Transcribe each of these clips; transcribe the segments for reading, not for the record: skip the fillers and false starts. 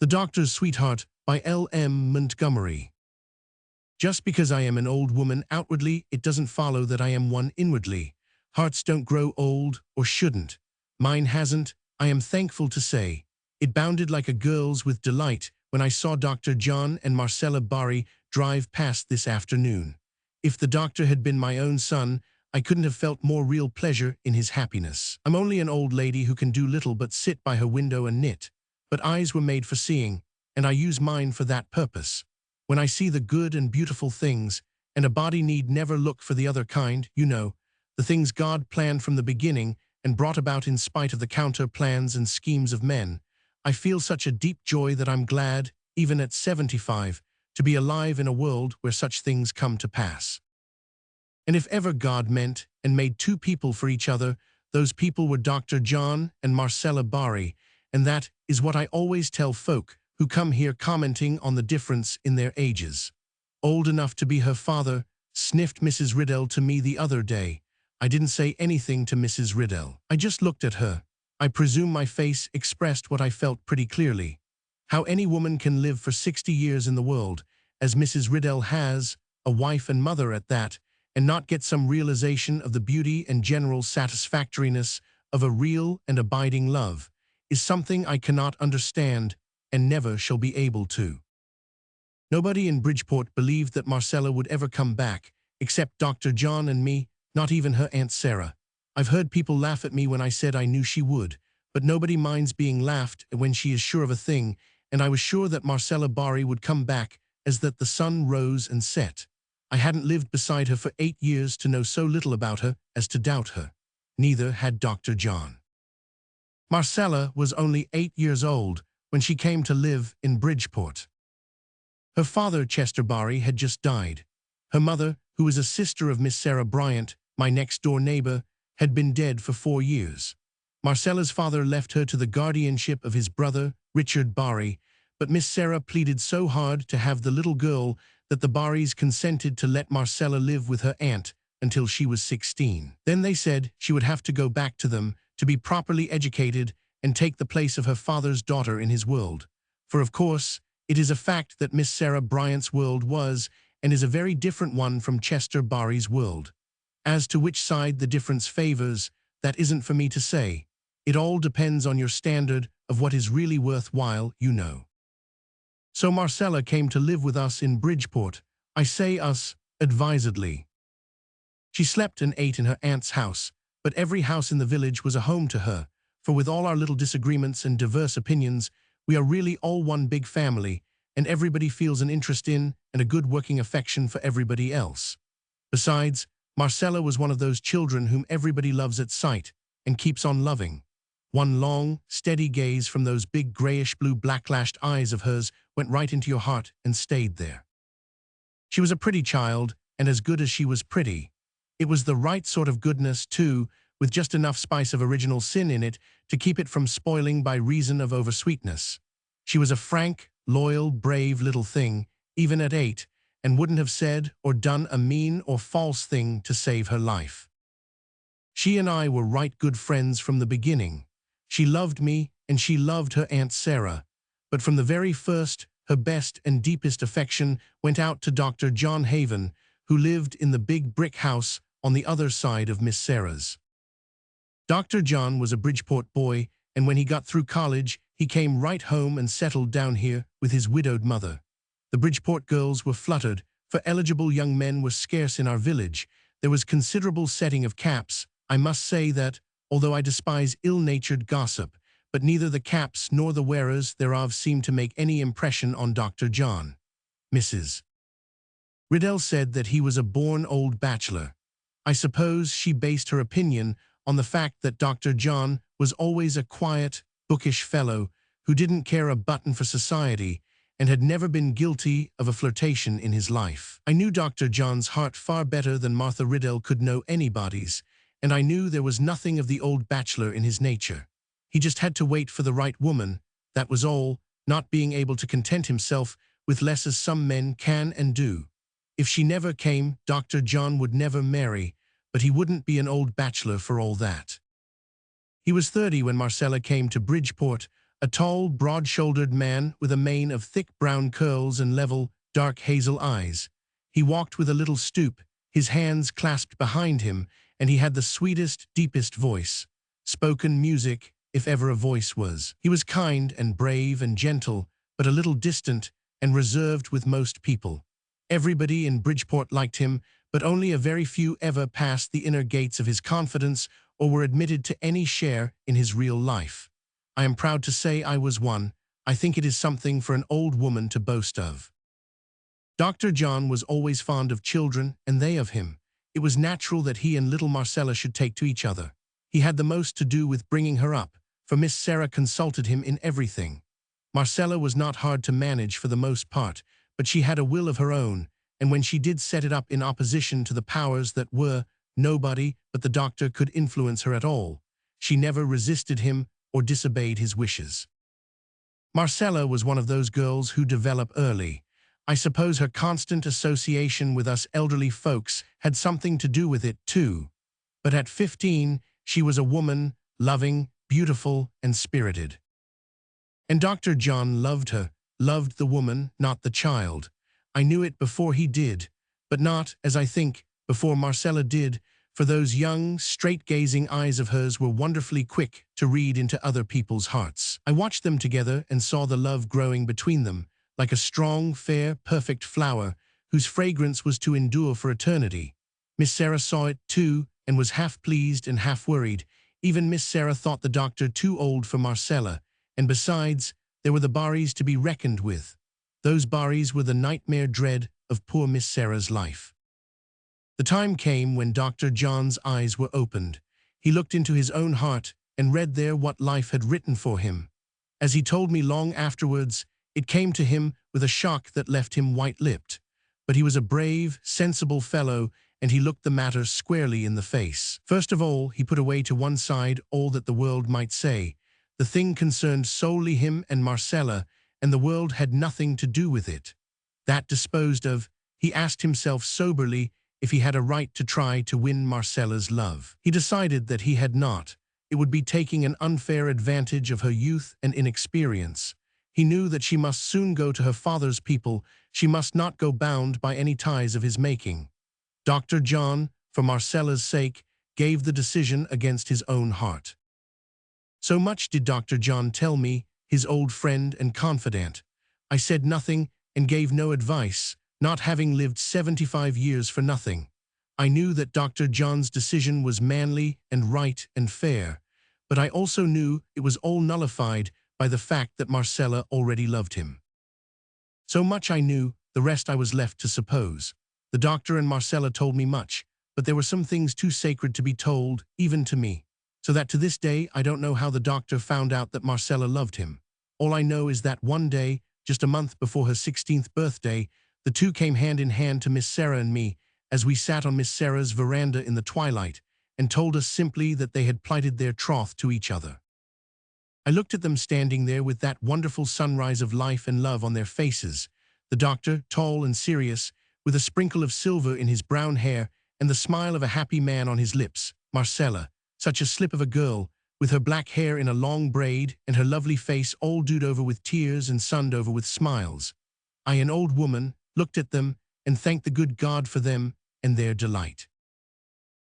The Doctor's Sweetheart by L M Montgomery. Just because I am an old woman outwardly, it doesn't follow that I am one inwardly. Hearts don't grow old, or shouldn't. Mine hasn't, I am thankful to say. It bounded like a girl's with delight when I saw Dr. John and Marcella Bari drive past this afternoon. If the doctor had been my own son, I couldn't have felt more real pleasure in his happiness. I'm only an old lady who can do little but sit by her window and knit. But eyes were made for seeing, and I use mine for that purpose. When I see the good and beautiful things, and a body need never look for the other kind, you know, the things God planned from the beginning and brought about in spite of the counter plans and schemes of men, I feel such a deep joy that I'm glad, even at 75, to be alive in a world where such things come to pass. And if ever God meant and made two people for each other, those people were Dr. John and Marcella Bari, and that is what I always tell folk who come here commenting on the difference in their ages. Old enough to be her father, sniffed Mrs. Riddell to me the other day. I didn't say anything to Mrs. Riddell. I just looked at her. I presume my face expressed what I felt pretty clearly. How any woman can live for 60 years in the world, as Mrs. Riddell has, a wife and mother at that, and not get some realization of the beauty and general satisfactoriness of a real and abiding love, is something I cannot understand and never shall be able to. Nobody in Bridgeport believed that Marcella would ever come back, except Dr. John and me, not even her Aunt Sarah. I've heard people laugh at me when I said I knew she would, but nobody minds being laughed at when she is sure of a thing, and I was sure that Marcella Bari would come back as that the sun rose and set. I hadn't lived beside her for 8 years to know so little about her as to doubt her. Neither had Dr. John. Marcella was only 8 years old when she came to live in Bridgeport. Her father, Chester Bari, had just died. Her mother, who was a sister of Miss Sarah Bryant, my next-door neighbor, had been dead for 4 years. Marcella's father left her to the guardianship of his brother, Richard Bari, but Miss Sarah pleaded so hard to have the little girl that the Baris consented to let Marcella live with her aunt until she was 16. Then they said she would have to go back to them to be properly educated and take the place of her father's daughter in his world. For of course, it is a fact that Miss Sarah Bryant's world was and is a very different one from Chester Bari's world. As to which side the difference favors, that isn't for me to say. It all depends on your standard of what is really worthwhile, you know. So Marcella came to live with us in Bridgeport. I say us advisedly. She slept and ate in her aunt's house, but every house in the village was a home to her, for with all our little disagreements and diverse opinions, we are really all one big family, and everybody feels an interest in and a good working affection for everybody else. Besides, Marcella was one of those children whom everybody loves at sight and keeps on loving. One long, steady gaze from those big grayish-blue black-lashed eyes of hers went right into your heart and stayed there. She was a pretty child, and as good as she was pretty. It was the right sort of goodness, too, with just enough spice of original sin in it to keep it from spoiling by reason of oversweetness. She was a frank, loyal, brave little thing, even at 8, and wouldn't have said or done a mean or false thing to save her life. She and I were right good friends from the beginning. She loved me, and she loved her Aunt Sarah, but from the very first, her best and deepest affection went out to Dr. John Haven, who lived in the big brick house on the other side of Miss Sarah's. Dr. John was a Bridgeport boy, and when he got through college, he came right home and settled down here with his widowed mother. The Bridgeport girls were fluttered, for eligible young men were scarce in our village. There was considerable setting of caps. I must say that, although I despise ill-natured gossip, but neither the caps nor the wearers thereof seemed to make any impression on Dr. John. Mrs. Riddell said that he was a born old bachelor. I suppose she based her opinion on the fact that Dr. John was always a quiet, bookish fellow who didn't care a button for society and had never been guilty of a flirtation in his life. I knew Dr. John's heart far better than Martha Riddell could know anybody's, and I knew there was nothing of the old bachelor in his nature. He just had to wait for the right woman, that was all, not being able to content himself with less as some men can and do. If she never came, Dr. John would never marry, but he wouldn't be an old bachelor for all that. He was 30 when Marcella came to Bridgeport, a tall, broad-shouldered man with a mane of thick brown curls and level, dark hazel eyes. He walked with a little stoop, his hands clasped behind him, and he had the sweetest, deepest voice. Spoken music, if ever a voice was. He was kind and brave and gentle, but a little distant and reserved with most people. Everybody in Bridgeport liked him, but only a very few ever passed the inner gates of his confidence or were admitted to any share in his real life. I am proud to say I was one. I think it is something for an old woman to boast of. Dr. John was always fond of children, and they of him. It was natural that he and little Marcella should take to each other. He had the most to do with bringing her up, for Miss Sarah consulted him in everything. Marcella was not hard to manage for the most part, but she had a will of her own, and when she did set it up in opposition to the powers that were, nobody but the doctor could influence her at all. She never resisted him or disobeyed his wishes. Marcella was one of those girls who develop early. I suppose her constant association with us elderly folks had something to do with it too. But at 15, she was a woman, loving, beautiful, and spirited. And Dr. John loved her, loved the woman, not the child. I knew it before he did, but not, as I think, before Marcella did, for those young, straight-gazing eyes of hers were wonderfully quick to read into other people's hearts. I watched them together and saw the love growing between them, like a strong, fair, perfect flower whose fragrance was to endure for eternity. Miss Sarah saw it too and was half pleased and half worried. Even Miss Sarah thought the doctor too old for Marcella, and besides, there were the Barrys to be reckoned with. Those Barrys were the nightmare dread of poor Miss Sarah's life. The time came when Dr. John's eyes were opened. He looked into his own heart and read there what life had written for him. As he told me long afterwards, it came to him with a shock that left him white-lipped. But he was a brave, sensible fellow, and he looked the matter squarely in the face. First of all, he put away to one side all that the world might say. The thing concerned solely him and Marcella, and the world had nothing to do with it. That disposed of, he asked himself soberly if he had a right to try to win Marcella's love. He decided that he had not. It would be taking an unfair advantage of her youth and inexperience. He knew that she must soon go to her father's people. She must not go bound by any ties of his making. Dr. John, for Marcella's sake, gave the decision against his own heart. So much did Dr. John tell me, his old friend and confidant. I said nothing and gave no advice, not having lived 75 years for nothing. I knew that Dr. John's decision was manly and right and fair, but I also knew it was all nullified by the fact that Marcella already loved him. So much I knew, the rest I was left to suppose. The doctor and Marcella told me much, but there were some things too sacred to be told, even to me. So that to this day I don't know how the doctor found out that Marcella loved him. All I know is that one day, just a month before her 16th birthday, the two came hand in hand to Miss Sarah and me, as we sat on Miss Sarah's veranda in the twilight, and told us simply that they had plighted their troth to each other. I looked at them standing there with that wonderful sunrise of life and love on their faces, the doctor, tall and serious, with a sprinkle of silver in his brown hair and the smile of a happy man on his lips, Marcella, such a slip of a girl, with her black hair in a long braid and her lovely face all dewed over with tears and sunned over with smiles. I, an old woman, looked at them and thanked the good God for them and their delight.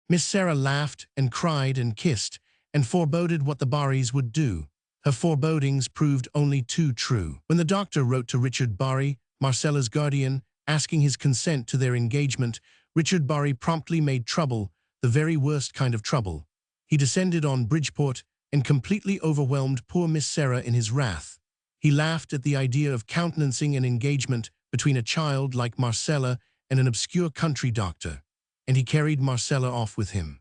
Miss Sarah laughed and cried and kissed and foreboded what the Barrys would do. Her forebodings proved only too true. When the doctor wrote to Richard Barry, Marcella's guardian, asking his consent to their engagement, Richard Barry promptly made trouble, the very worst kind of trouble. He descended on Bridgeport and completely overwhelmed poor Miss Sarah in his wrath. He laughed at the idea of countenancing an engagement between a child like Marcella and an obscure country doctor, and he carried Marcella off with him.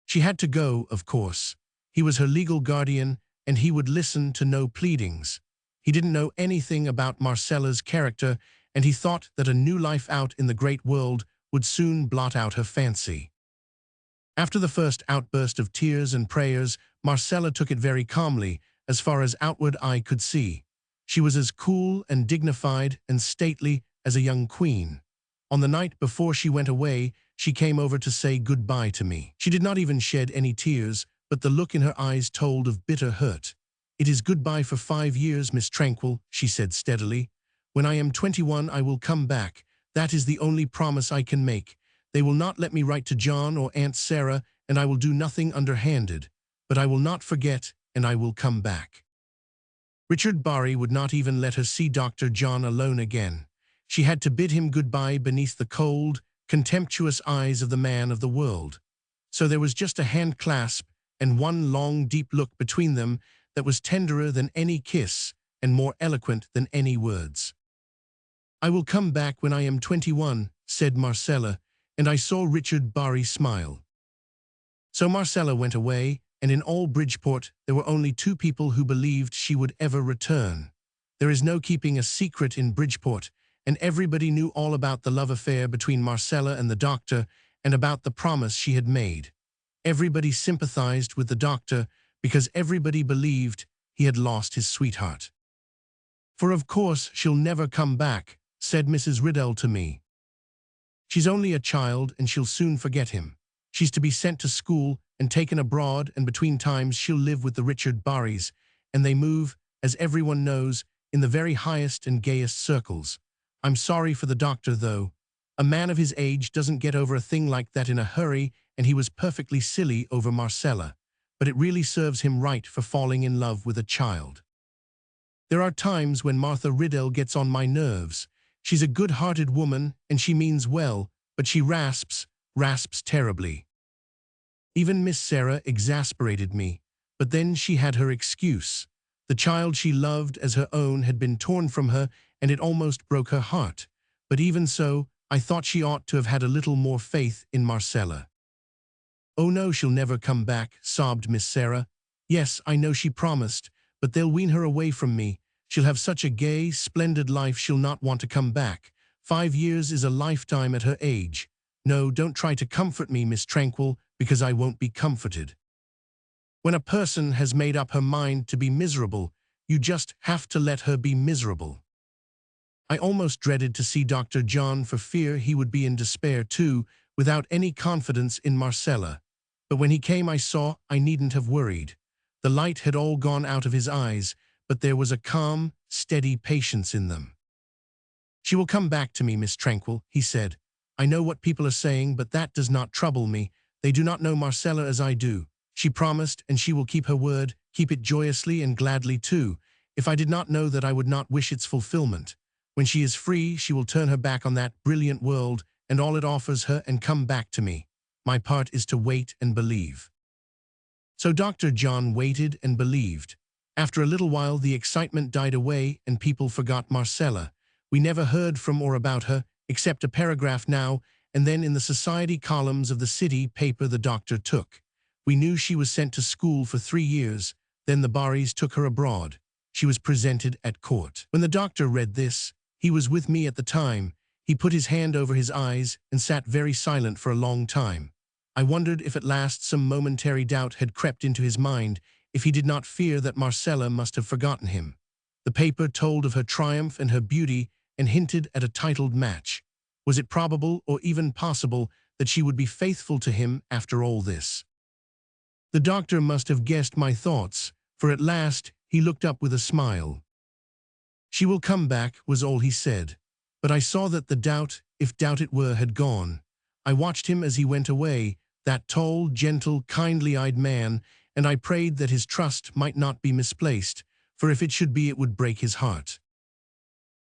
She had to go, of course. He was her legal guardian, and he would listen to no pleadings. He didn't know anything about Marcella's character, and he thought that a new life out in the great world would soon blot out her fancy. After the first outburst of tears and prayers, Marcella took it very calmly, as far as outward eye could see. She was as cool and dignified and stately as a young queen. On the night before she went away, she came over to say goodbye to me. She did not even shed any tears, but the look in her eyes told of bitter hurt. "It is goodbye for 5 years, Miss Tranquil," she said steadily. "When I am 21, I will come back. That is the only promise I can make. They will not let me write to John or Aunt Sarah, and I will do nothing underhanded. But I will not forget, and I will come back." Richard Barry would not even let her see Dr. John alone again. She had to bid him goodbye beneath the cold, contemptuous eyes of the man of the world. So there was just a hand clasp and one long, deep look between them that was tenderer than any kiss and more eloquent than any words. "I will come back when I am 21, said Marcella, and I saw Richard Barry smile. So Marcella went away, and in all Bridgeport there were only 2 people who believed she would ever return. There is no keeping a secret in Bridgeport, and everybody knew all about the love affair between Marcella and the doctor and about the promise she had made. Everybody sympathized with the doctor because everybody believed he had lost his sweetheart. "For of course she'll never come back," said Mrs. Riddell to me. "She's only a child and she'll soon forget him. She's to be sent to school and taken abroad, and between times she'll live with the Richard Barrys, and they move, as everyone knows, in the very highest and gayest circles. I'm sorry for the doctor, though. A man of his age doesn't get over a thing like that in a hurry, and he was perfectly silly over Marcella. But it really serves him right for falling in love with a child. There are times when Martha Riddell gets on my nerves. She's a good-hearted woman, and she means well, but she rasps terribly. Even Miss Sarah exasperated me, but then she had her excuse. The child she loved as her own had been torn from her, and it almost broke her heart. But even so, I thought she ought to have had a little more faith in Marcella." "Oh no, she'll never come back," sobbed Miss Sarah. "Yes, I know she promised, but they'll wean her away from me. She'll have such a gay, splendid life she'll not want to come back. 5 years is a lifetime at her age. No, don't try to comfort me, Miss Tranquil, because I won't be comforted. When a person has made up her mind to be miserable, you just have to let her be miserable." I almost dreaded to see Dr. John for fear he would be in despair too, without any confidence in Marcella. But when he came I saw I needn't have worried. The light had all gone out of his eyes, but there was a calm, steady patience in them. "She will come back to me, Miss Tranquil," he said. "I know what people are saying, but that does not trouble me. They do not know Marcella as I do. She promised, and she will keep her word, keep it joyously and gladly too. If I did not know that, I would not wish its fulfillment. When she is free, she will turn her back on that brilliant world and all it offers her and come back to me. My part is to wait and believe." So Dr. John waited and believed. After a little while the excitement died away and people forgot Marcella. We never heard from or about her, except a paragraph now and then in the society columns of the city paper the doctor took. We knew she was sent to school for 3 years, then the Barrys took her abroad. She was presented at court. When the doctor read this, he was with me at the time. He put his hand over his eyes and sat very silent for a long time. I wondered if at last some momentary doubt had crept into his mind, if he did not fear that Marcella must have forgotten him. The paper told of her triumph and her beauty and hinted at a titled match. Was it probable or even possible that she would be faithful to him after all this? The doctor must have guessed my thoughts, for at last he looked up with a smile. "She will come back," was all he said. But I saw that the doubt, if doubt it were, had gone. I watched him as he went away, that tall, gentle, kindly-eyed man, and I prayed that his trust might not be misplaced, for if it should be it would break his heart.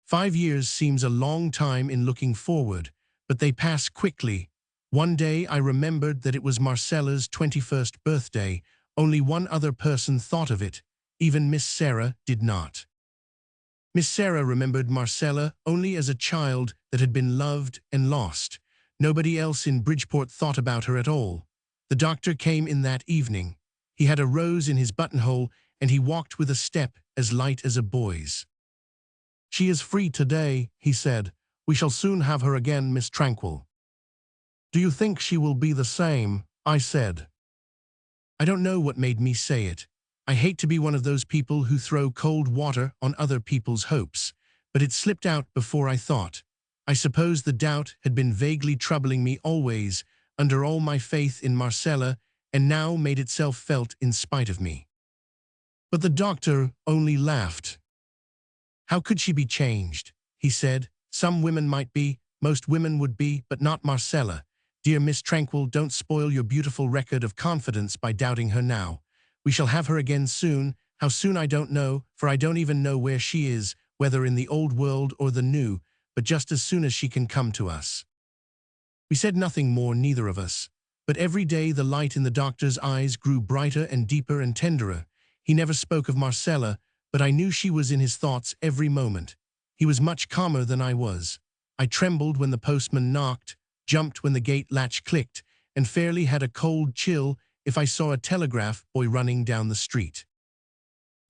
5 years seems a long time in looking forward, but they pass quickly. One day I remembered that it was Marcella's 21st birthday. Only one other person thought of it. Even Miss Sarah did not. Miss Sarah remembered Marcella only as a child that had been loved and lost. Nobody else in Bridgeport thought about her at all. The doctor came in that evening. He had a rose in his buttonhole, and he walked with a step as light as a boy's. "She is free today," he said. "We shall soon have her again, Miss Tranquil." "Do you think she will be the same?" I said. I don't know what made me say it. I hate to be one of those people who throw cold water on other people's hopes, but it slipped out before I thought. I suppose the doubt had been vaguely troubling me always, under all my faith in Marcella, and now made itself felt in spite of me. But the doctor only laughed. How could she be changed? He said. Some women might be, most women would be, but not Marcella. Dear Miss Tranquil, don't spoil your beautiful record of confidence by doubting her now. We shall have her again soon. How soon I don't know, for I don't even know where she is, whether in the old world or the new, but just as soon as she can come to us. We said nothing more, neither of us. But every day the light in the doctor's eyes grew brighter and deeper and tenderer. He never spoke of Marcella, but I knew she was in his thoughts every moment. He was much calmer than I was. I trembled when the postman knocked, jumped when the gate latch clicked, and fairly had a cold chill if I saw a telegraph boy running down the street.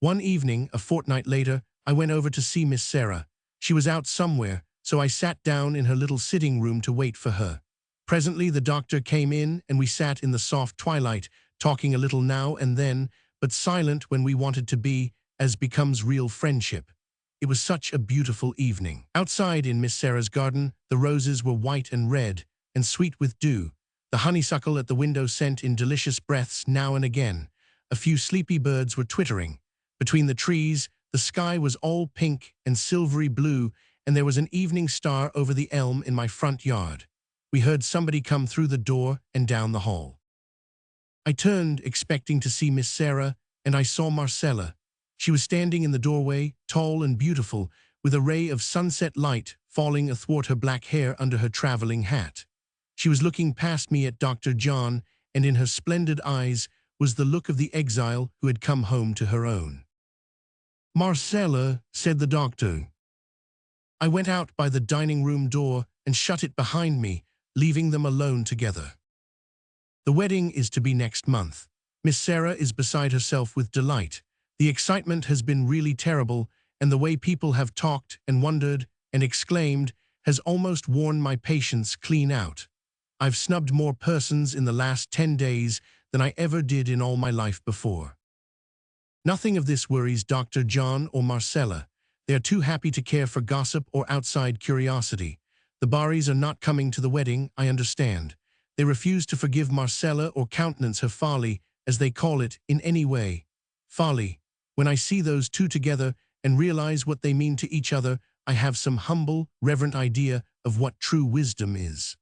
One evening, a fortnight later, I went over to see Miss Sarah. She was out somewhere, so I sat down in her little sitting room to wait for her. Presently the doctor came in, and we sat in the soft twilight, talking a little now and then, but silent when we wanted to be, as becomes real friendship. It was such a beautiful evening. Outside in Miss Sarah's garden, the roses were white and red, and sweet with dew. The honeysuckle at the window sent in delicious breaths now and again. A few sleepy birds were twittering. Between the trees, the sky was all pink and silvery blue, and there was an evening star over the elm in my front yard. We heard somebody come through the door and down the hall. I turned, expecting to see Miss Sarah, and I saw Marcella. She was standing in the doorway, tall and beautiful, with a ray of sunset light falling athwart her black hair under her traveling hat. She was looking past me at Dr. John, and in her splendid eyes was the look of the exile who had come home to her own. "Marcella," said the doctor. I went out by the dining room door and shut it behind me, leaving them alone together. The wedding is to be next month. Miss Sarah is beside herself with delight. The excitement has been really terrible, and the way people have talked and wondered and exclaimed has almost worn my patience clean out. I've snubbed more persons in the last 10 days than I ever did in all my life before. Nothing of this worries Dr. John or Marcella. They are too happy to care for gossip or outside curiosity. The Barrys are not coming to the wedding, I understand. They refuse to forgive Marcella or countenance her folly, as they call it, in any way. Folly. When I see those two together and realize what they mean to each other, I have some humble, reverent idea of what true wisdom is.